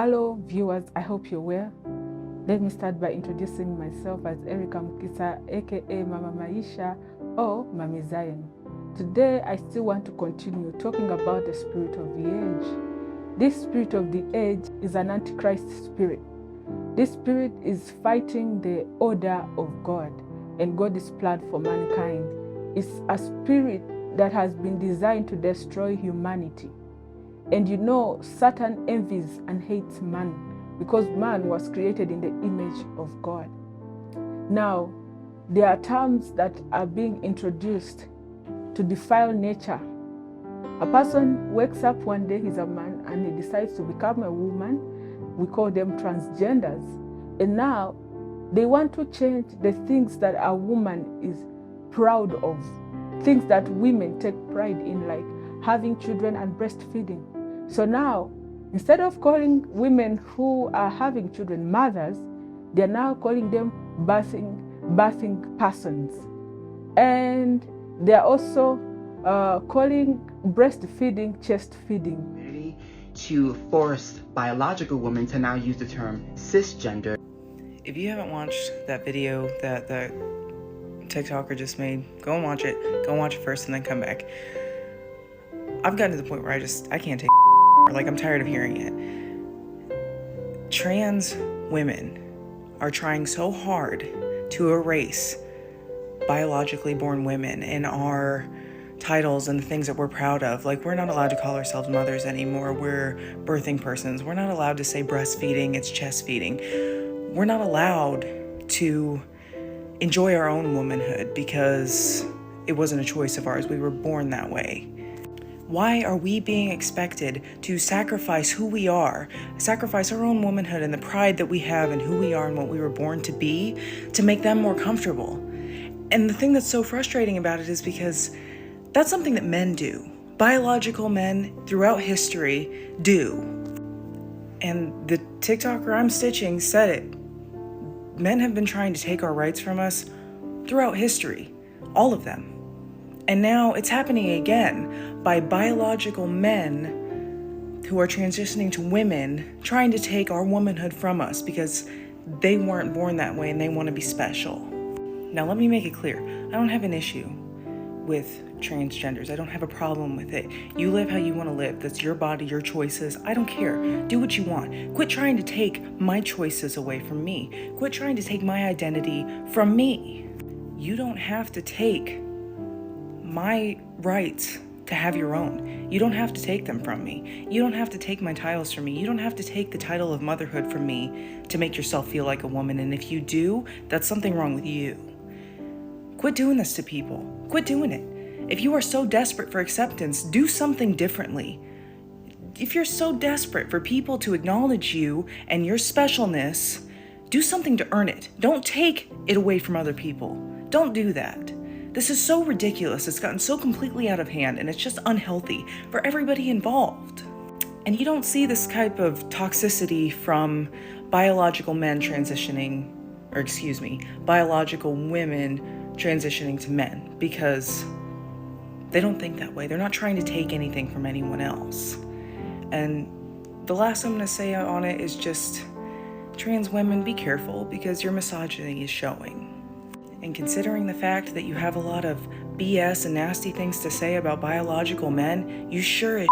Hello viewers, I hope you're well. Let me start by introducing myself as Erica Mukisa, aka Mama Maisha or Mami Zion. Today I still want to continue talking about the spirit of the age. This spirit of the age is an antichrist spirit. This spirit is fighting the order of God and God's plan for mankind. It's a spirit that has been designed to destroy humanity. And you know, Satan envies and hates man because man was created in the image of God. Now, there are terms that are being introduced to defile nature. A person wakes up one day, he's a man, and he decides to become a woman. We call them transgenders. And now they want to change the things that a woman is proud of, things that women take pride in, like having children and breastfeeding. So now, instead of calling women who are having children mothers, they're now calling them birthing persons. And they're also calling breastfeeding chest feeding. To force biological women to now use the term cisgender. If you haven't watched that video that TikToker just made, go and watch it. Go and watch it first and then come back. I've gotten to the point where I can't take like, I'm tired of hearing it. Trans women are trying so hard to erase biologically born women and our titles and the things that we're proud of. Like, we're not allowed to call ourselves mothers anymore. We're birthing persons. We're not allowed to say breastfeeding, it's chest feeding. We're not allowed to enjoy our own womanhood because it wasn't a choice of ours. We were born that way. Why are we being expected to sacrifice who we are, sacrifice our own womanhood and the pride that we have and who we are and what we were born to be, to make them more comfortable? And the thing that's so frustrating about it is because that's something that men do. Biological men throughout history do. And the TikToker I'm stitching said it. Men have been trying to take our rights from us throughout history, all of them. And now it's happening again by biological men who are transitioning to women, trying to take our womanhood from us because they weren't born that way and they want to be special. Now let me make it clear, I don't have an issue with transgenders. I don't have a problem with it. You live how you want to live. That's your body, your choices. I don't care. Do what you want. Quit trying to take my choices away from me. Quit trying to take my identity from me. You don't have to take my rights to have your own. You don't have to take them from me. You don't have to take my titles from me. You don't have to take the title of motherhood from me to make yourself feel like a woman. And if you do, that's something wrong with you. Quit doing this to people. Quit doing it. If you are so desperate for acceptance, do something differently. If you're so desperate for people to acknowledge you and your specialness, do something to earn it. Don't take it away from other people. Don't do that. This is so ridiculous. It's gotten so completely out of hand and it's just unhealthy for everybody involved. And you don't see this type of toxicity from biological men transitioning, biological women transitioning to men because they don't think that way. They're not trying to take anything from anyone else. And the last I'm going to say on it is just, trans women, be careful because your misogyny is showing. And considering the fact that you have a lot of BS and nasty things to say about biological men, you sure as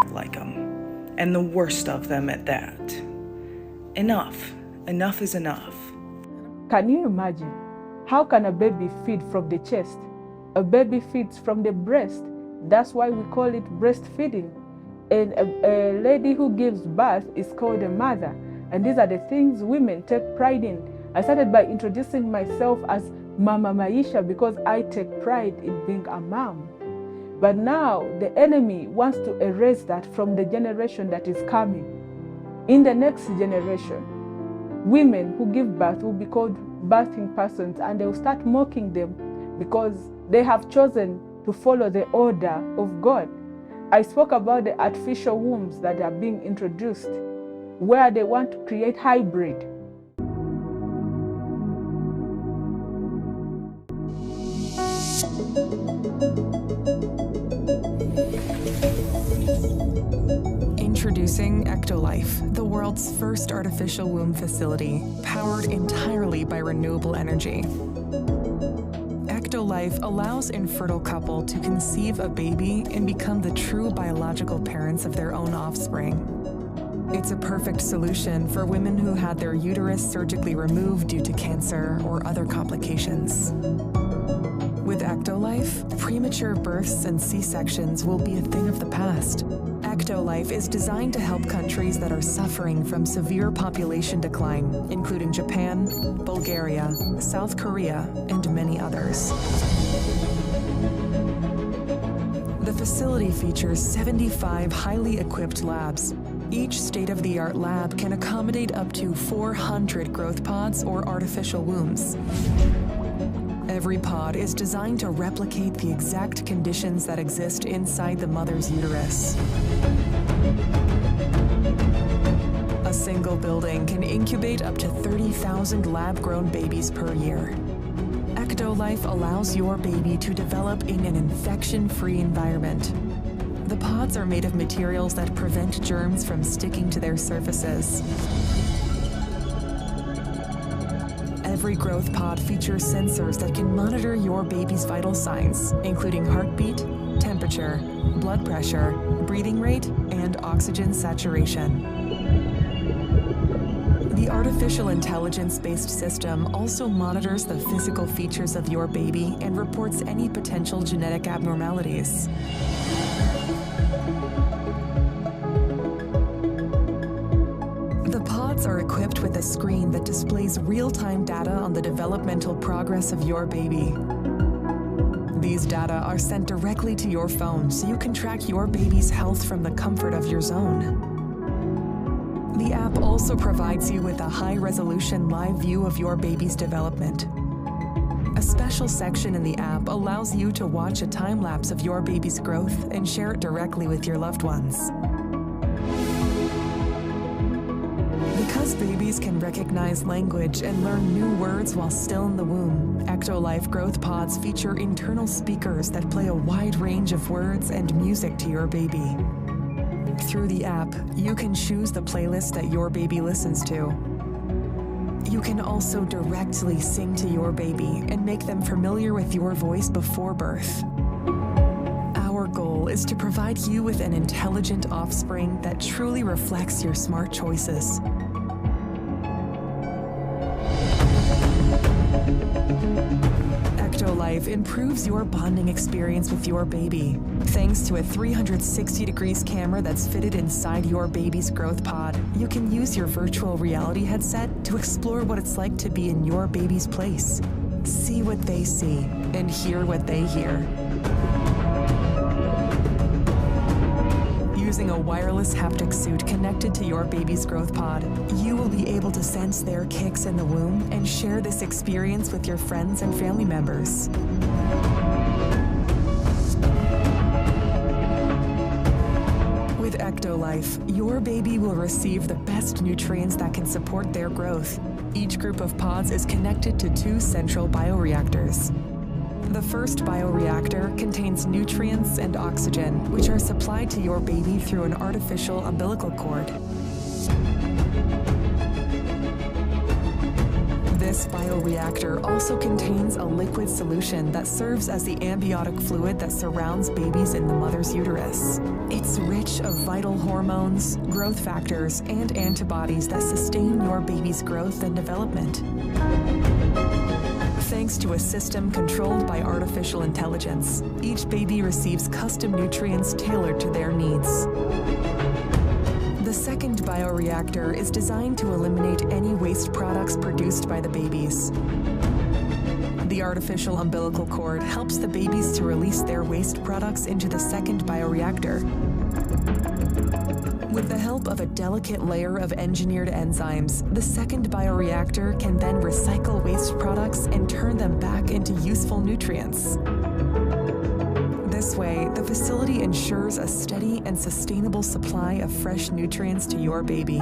like them. And the worst of them at that. Enough. Enough is enough. Can you imagine? How can a baby feed from the chest? A baby feeds from the breast. That's why we call it breastfeeding. And a lady who gives birth is called a mother. And these are the things women take pride in. I started by introducing myself as Mama Maisha because I take pride in being a mom. But now the enemy wants to erase that from the generation that is coming. In the next generation, women who give birth will be called birthing persons and they will start mocking them because they have chosen to follow the order of God. I spoke about the artificial wombs that are being introduced where they want to create hybrid. Introducing Ectolife, the world's first artificial womb facility, powered entirely by renewable energy. Ectolife allows infertile couple to conceive a baby and become the true biological parents of their own offspring. It's a perfect solution for women who had their uterus surgically removed due to cancer or other complications. With Ectolife, premature births and C-sections will be a thing of the past. Ectolife is designed to help countries that are suffering from severe population decline, including Japan, Bulgaria, South Korea, and many others. The facility features 75 highly equipped labs. Each state-of-the-art lab can accommodate up to 400 growth pods or artificial wombs. Every pod is designed to replicate the exact conditions that exist inside the mother's uterus. A single building can incubate up to 30,000 lab-grown babies per year. Ectolife allows your baby to develop in an infection-free environment. The pods are made of materials that prevent germs from sticking to their surfaces. Every growth pod features sensors that can monitor your baby's vital signs, including heartbeat, temperature, blood pressure, breathing rate, and oxygen saturation. The artificial intelligence-based system also monitors the physical features of your baby and reports any potential genetic abnormalities. The pods are equipped with a screen that displays real-time data on the developmental progress of your baby. These data are sent directly to your phone so you can track your baby's health from the comfort of your zone. The app also provides you with a high-resolution live view of your baby's development. A special section in the app allows you to watch a time-lapse of your baby's growth and share it directly with your loved ones. Because babies can recognize language and learn new words while still in the womb, Ectolife growth pods feature internal speakers that play a wide range of words and music to your baby. Through the app, you can choose the playlist that your baby listens to. You can also directly sing to your baby and make them familiar with your voice before birth. Our goal is to provide you with an intelligent offspring that truly reflects your smart choices. Ectolife improves your bonding experience with your baby. Thanks to a 360 degrees camera that's fitted inside your baby's growth pod, you can use your virtual reality headset to explore what it's like to be in your baby's place. See what they see and hear what they hear. Using a wireless haptic suit connected to your baby's growth pod, you will be able to sense their kicks in the womb and share this experience with your friends and family members. With Ectolife, your baby will receive the best nutrients that can support their growth. Each group of pods is connected to 2 central bioreactors. The first bioreactor contains nutrients and oxygen, which are supplied to your baby through an artificial umbilical cord. This bioreactor also contains a liquid solution that serves as the amniotic fluid that surrounds babies in the mother's uterus. It's rich of vital hormones, growth factors, and antibodies that sustain your baby's growth and development. Thanks to a system controlled by artificial intelligence, each baby receives custom nutrients tailored to their needs. The second bioreactor is designed to eliminate any waste products produced by the babies. The artificial umbilical cord helps the babies to release their waste products into the second bioreactor. With the help of a delicate layer of engineered enzymes, the second bioreactor can then recycle waste products and turn them back into useful nutrients. This way, the facility ensures a steady and sustainable supply of fresh nutrients to your baby.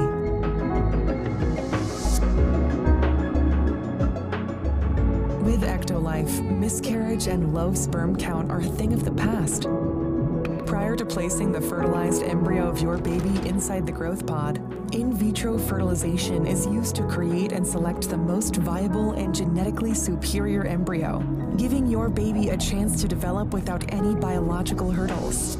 With Ectolife, miscarriage and low sperm count are a thing of the past. Prior to placing the fertilized embryo of your baby inside the growth pod, in vitro fertilization is used to create and select the most viable and genetically superior embryo, giving your baby a chance to develop without any biological hurdles.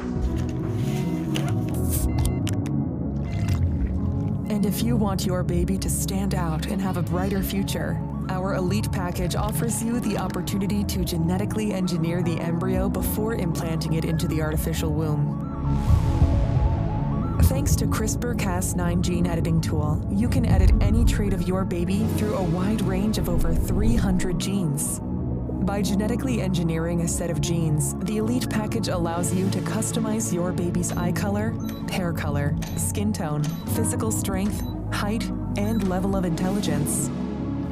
And if you want your baby to stand out and have a brighter future, our Elite package offers you the opportunity to genetically engineer the embryo before implanting it into the artificial womb. Thanks to CRISPR-Cas9 gene editing tool, you can edit any trait of your baby through a wide range of over 300 genes. By genetically engineering a set of genes, the Elite package allows you to customize your baby's eye color, hair color, skin tone, physical strength, height, and level of intelligence.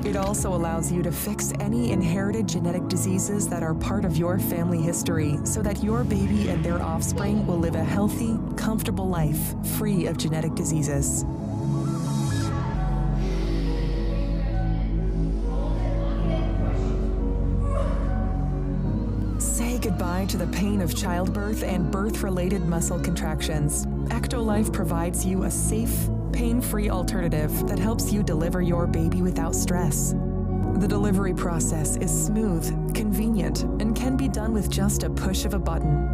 It also allows you to fix any inherited genetic diseases that are part of your family history so that your baby and their offspring will live a healthy, comfortable life free of genetic diseases. Say goodbye to the pain of childbirth and birth-related muscle contractions. Ectolife provides you a safe, pain-free alternative that helps you deliver your baby without stress. The delivery process is smooth, convenient, and can be done with just a push of a button.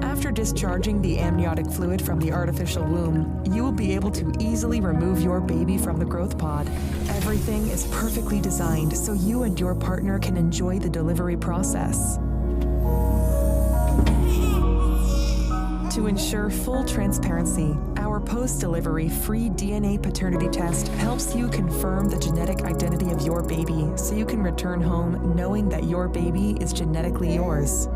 After discharging the amniotic fluid from the artificial womb, you will be able to easily remove your baby from the growth pod. Everything is perfectly designed so you and your partner can enjoy the delivery process. To ensure full transparency, our post-delivery free DNA paternity test helps you confirm the genetic identity of your baby so you can return home knowing that your baby is genetically yours.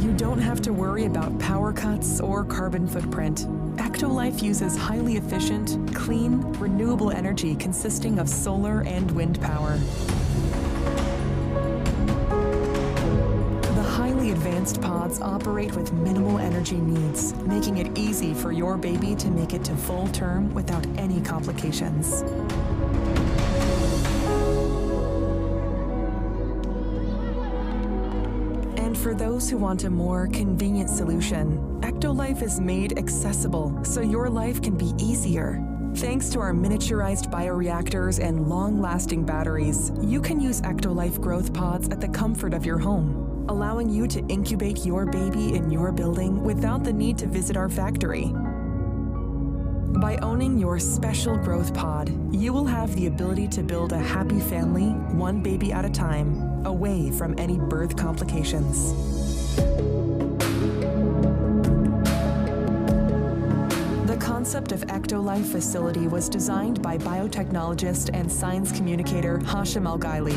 You don't have to worry about power cuts or carbon footprint. Ectolife uses highly efficient, clean, renewable energy consisting of solar and wind power. Advanced pods operate with minimal energy needs, making it easy for your baby to make it to full term without any complications. And for those who want a more convenient solution, Ectolife is made accessible so your life can be easier. Thanks to our miniaturized bioreactors and long-lasting batteries, you can use Ectolife growth pods at the comfort of your home, allowing you to incubate your baby in your building without the need to visit our factory. By owning your special growth pod, you will have the ability to build a happy family, one baby at a time, away from any birth complications. The concept of Ectolife facility was designed by biotechnologist and science communicator Hashim Al-Ghaili.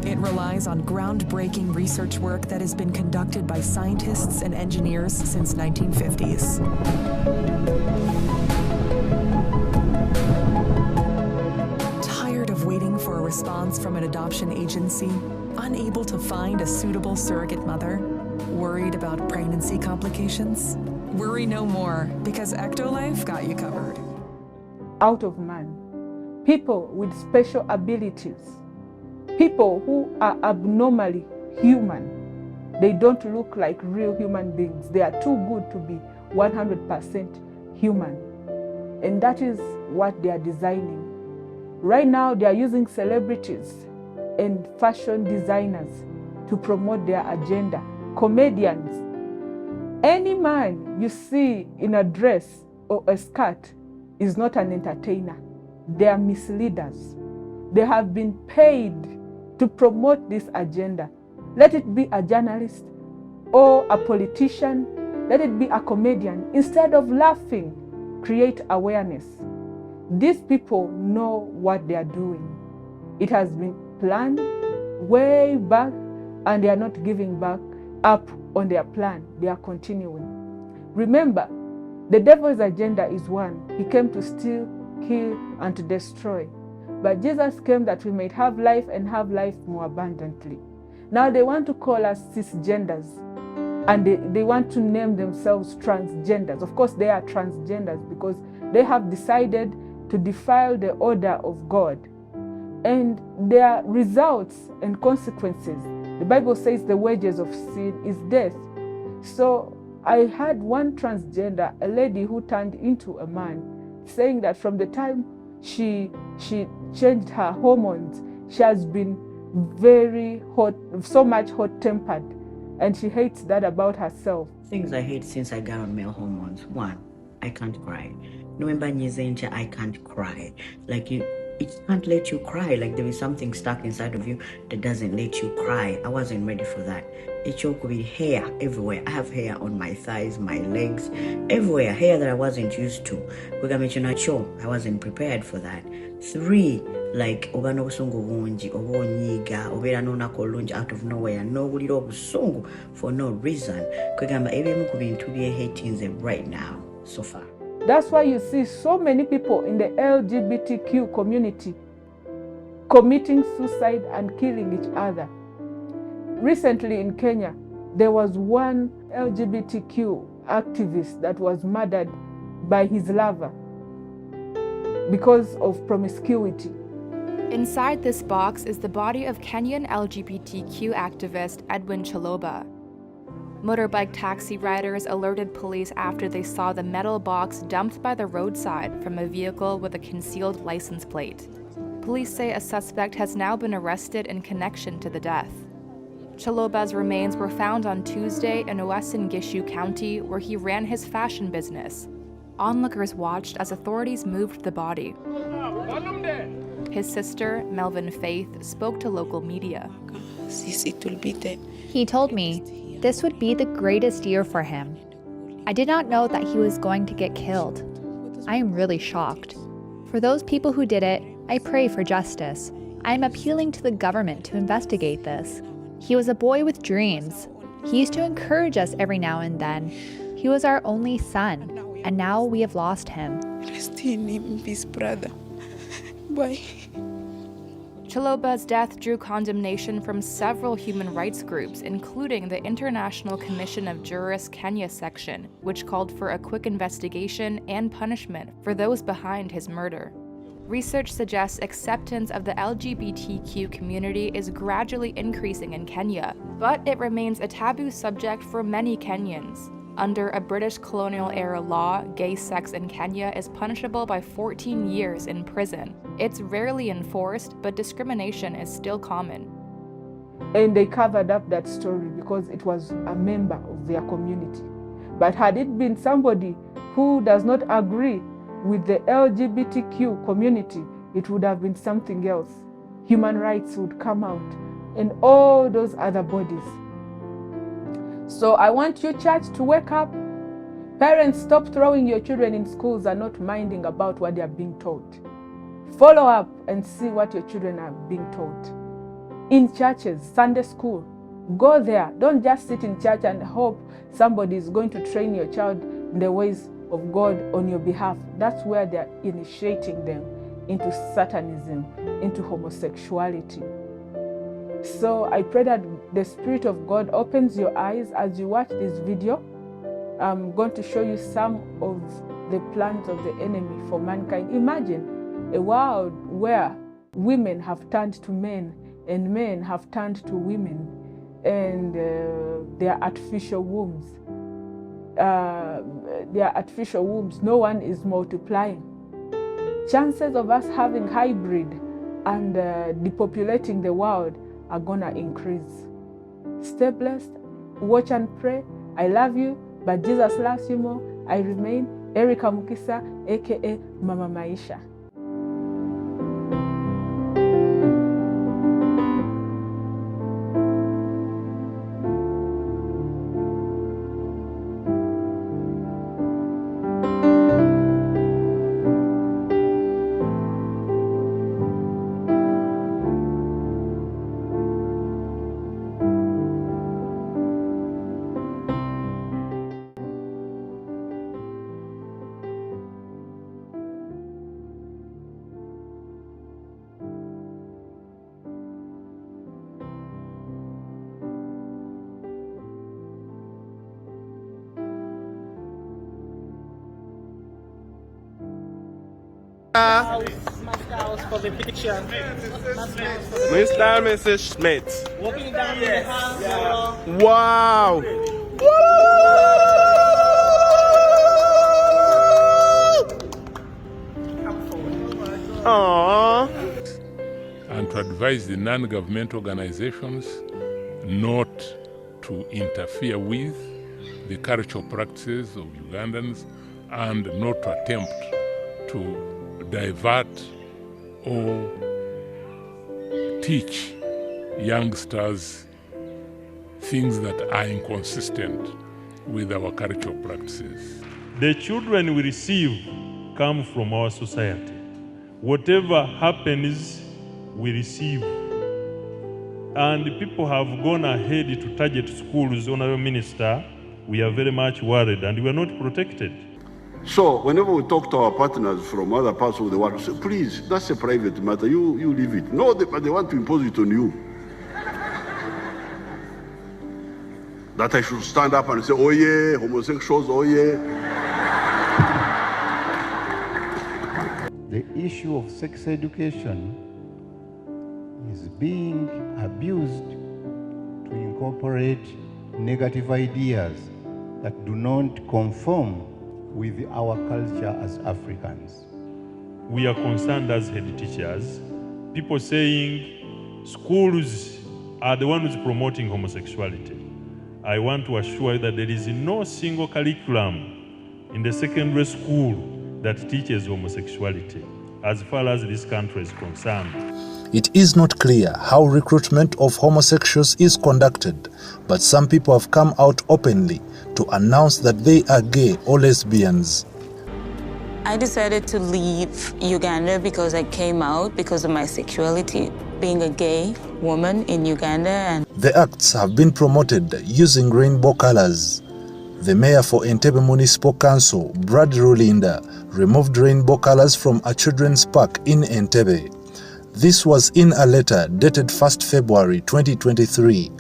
It relies on groundbreaking research work that has been conducted by scientists and engineers since 1950s. Tired of waiting for a response from an adoption agency? Unable to find a suitable surrogate mother? Worried about pregnancy complications? Worry no more, because Ectolife got you covered. Out of man, people with special abilities, people who are abnormally human. They don't look like real human beings. They are too good to be 100% human. And that is what they are designing. Right now, they are using celebrities and fashion designers to promote their agenda. Comedians. Any man you see in a dress or a skirt is not an entertainer. They are misleaders. They have been paid to promote this agenda. Let it be a journalist or a politician, let it be a comedian. Instead of laughing, create awareness. These people know what they are doing. It has been planned way back, and they are not giving back up on their plan. They are continuing. Remember, the devil's agenda is one. He came to steal, kill, and to destroy. But Jesus came that we might have life and have life more abundantly. Now they want to call us cisgenders, and they want to name themselves transgenders. Of course, they are transgenders because they have decided to defile the order of God. And there are results and consequences. The Bible says the wages of sin is death. So I had one transgender, a lady who turned into a man, saying that from the time she changed her hormones, she has been very hot, so much hot-tempered, and she hates that about herself. Things I hate since I got on male hormones. One, I can't cry. Remember Nyizenja, I can't cry. Like it can't let you cry. Like there is something stuck inside of you that doesn't let you cry. I wasn't ready for that. It could be hair everywhere. I have hair on my thighs, my legs, everywhere. Hair that I wasn't used to. I wasn't prepared for that. Three, like obana obusungu bungi oba onyiga obeera n'olunaku olungi out of nowhere n'owulira obusungu for no reason kwegamba ebimu ku bintu byeheetinze right now so far. That's why you see so many people in the LGBTQ community committing suicide and killing each other. Recently in Kenya, there was one LGBTQ activist that was murdered by his lover because of promiscuity. Inside this box is the body of Kenyan LGBTQ activist Edwin Chaloba. Motorbike taxi riders alerted police after they saw the metal box dumped by the roadside from a vehicle with a concealed license plate. Police say a suspect has now been arrested in connection to the death. Chaloba's remains were found on Tuesday in Uasin Gishu County, where he ran his fashion business. Onlookers watched as authorities moved the body. His sister, Melvin Faith, spoke to local media. He told me this would be the greatest year for him. I did not know that he was going to get killed. I am really shocked. For those people who did it, I pray for justice. I am appealing to the government to investigate this. He was a boy with dreams. He used to encourage us every now and then. He was our only son, and now we have lost him. Rest in him, his brother. Bye. Chaloba's death drew condemnation from several human rights groups, including the International Commission of Jurists Kenya section, which called for a quick investigation and punishment for those behind his murder. Research suggests acceptance of the LGBTQ community is gradually increasing in Kenya, but it remains a taboo subject for many Kenyans. Under a British colonial-era law, gay sex in Kenya is punishable by 14 years in prison. It's rarely enforced, but discrimination is still common. And they covered up that story because it was a member of their community. But had it been somebody who does not agree with the LGBTQ community, it would have been something else. Human rights would come out and all those other bodies. So I want you, church, to wake up. Parents, stop throwing your children in schools and not minding about what they are being taught. Follow up and see what your children are being taught. In churches, Sunday school, go there. Don't just sit in church and hope somebody is going to train your child in the ways of God on your behalf. That's where they're initiating them into Satanism, into homosexuality. So I pray that the Spirit of God opens your eyes as you watch this video. I'm going to show you some of the plans of the enemy for mankind. Imagine a world where women have turned to men and men have turned to women and their artificial wombs. No one is multiplying. Chances of us having hybrid and depopulating the world are gonna increase. Stay blessed, watch and pray. I love you, but Jesus loves you more. I remain Erica Mukisa, aka Mama Maisha. For the picture. Mr. and Mrs. Schmidt. Walking down the house. Wow. Aww. And to advise the non-governmental organizations not to interfere with the cultural practices of Ugandans and not to attempt to divert or teach youngsters things that are inconsistent with our cultural practices. The children we receive come from our society. Whatever happens, we receive. And people have gone ahead to target schools. Honorable Minister, we are very much worried and we are not protected. So whenever we talk to our partners from other parts of the world, we say, please, that's a private matter, you leave it. No, they want to impose it on you. That I should stand up and say, oh yeah, homosexuals, oh yeah. The issue of sex education is being abused to incorporate negative ideas that do not conform with our culture as Africans. We are concerned as head teachers, people saying schools are the ones promoting homosexuality. I want to assure you that there is no single curriculum in the secondary school that teaches homosexuality, as far as this country is concerned. It is not clear how recruitment of homosexuals is conducted, but some people have come out openly to announce that they are gay or lesbians. I decided to leave Uganda because I came out because of my sexuality, being a gay woman in Uganda. And the acts have been promoted using rainbow colors. The mayor for Entebbe Municipal Council, Brad Rulinda, removed rainbow colors from a children's park in Entebbe. This was in a letter dated 1st February 2023.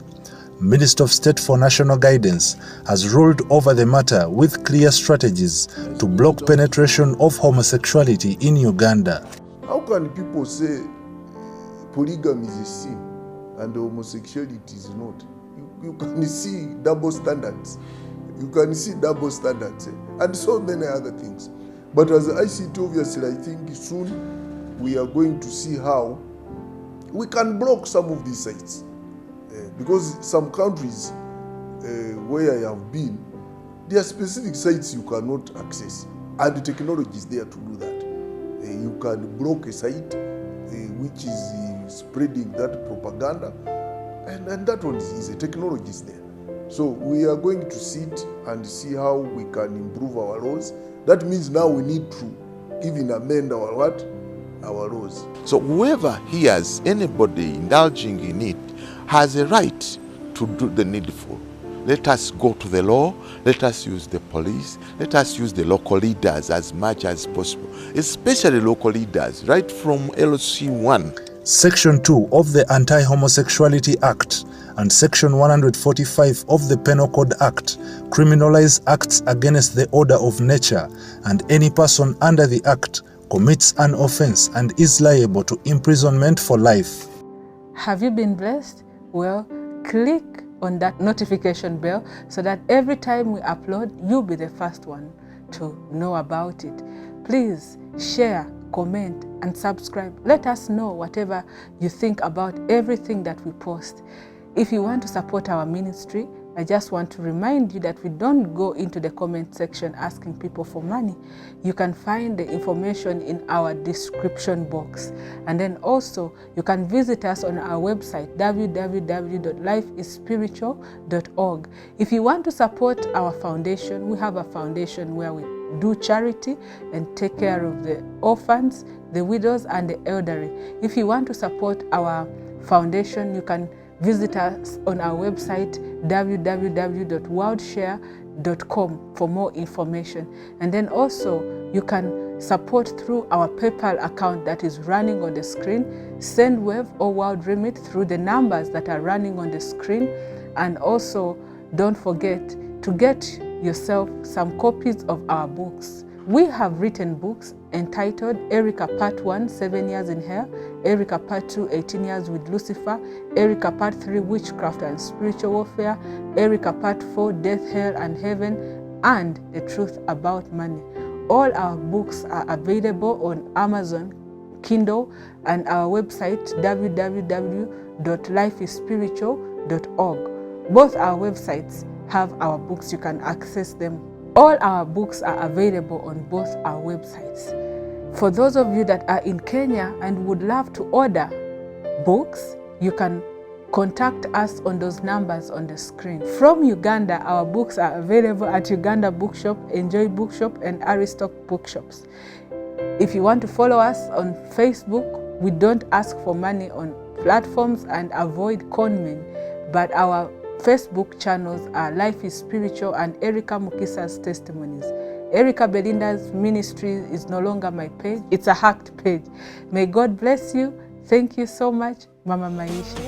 Minister of State for National Guidance has ruled over the matter with clear strategies to block penetration of homosexuality in Uganda. How can people say polygamy is a sin and homosexuality is not? You can see double standards. You can see double standards and so many other things. But as ICT, obviously, I think soon we are going to see how we can block some of these sites. Because some countries where I have been, there are specific sites you cannot access. And the technology is there to do that. You can block a site which is spreading that propaganda. And that one is a technology is there. So we are going to sit and see how we can improve our laws. That means now we need to even amend our what? Our laws. So whoever hears anybody indulging in it has a right to do the needful. Let us go to the law, let us use the police, let us use the local leaders as much as possible, especially local leaders, right from LC 1. Section 2 of the Anti-Homosexuality Act and Section 145 of the Penal Code Act criminalize acts against the order of nature, and any person under the Act commits an offense and is liable to imprisonment for life. Have you been blessed? Well, click on that notification bell so that every time we upload, you'll be the first one to know about it. Please share, comment, and subscribe. Let us know whatever you think about everything that we post. If you want to support our ministry, I just want to remind you that we don't go into the comment section asking people for money. You can find the information in our description box. And then also, you can visit us on our website, www.lifeisspiritual.org. If you want to support our foundation, we have a foundation where we do charity and take care of the orphans, the widows, and the elderly. If you want to support our foundation, you can visit us on our website, www.worldshare.com, for more information. And then also, you can support through our PayPal account that is running on the screen, SendWave or World Remit through the numbers that are running on the screen. And also, don't forget to get yourself some copies of our books. We have written books entitled Erica Part 1, 7 Years in Hell, Erica Part 2, 18 Years with Lucifer, Erica Part 3, Witchcraft and Spiritual Warfare, Erica Part 4, Death, Hell and Heaven, and The Truth About Money. All our books are available on Amazon, Kindle, and our website www.lifeisspiritual.org. Both our websites have our books. You can access them. All our books are available on both our websites. For those of you that are in Kenya and would love to order books, you can contact us on those numbers on the screen. From Uganda, our books are available at Uganda Bookshop, Enjoy Bookshop, and Aristoc Bookshops. If you want to follow us on Facebook, we don't ask for money on platforms and avoid conmen, but our Facebook channels are Life is Spiritual and Erica Mukisa's Testimonies. Erica Belinda's ministry is no longer my page, it's a hacked page. May God bless you. Thank you so much, Mama Maisha.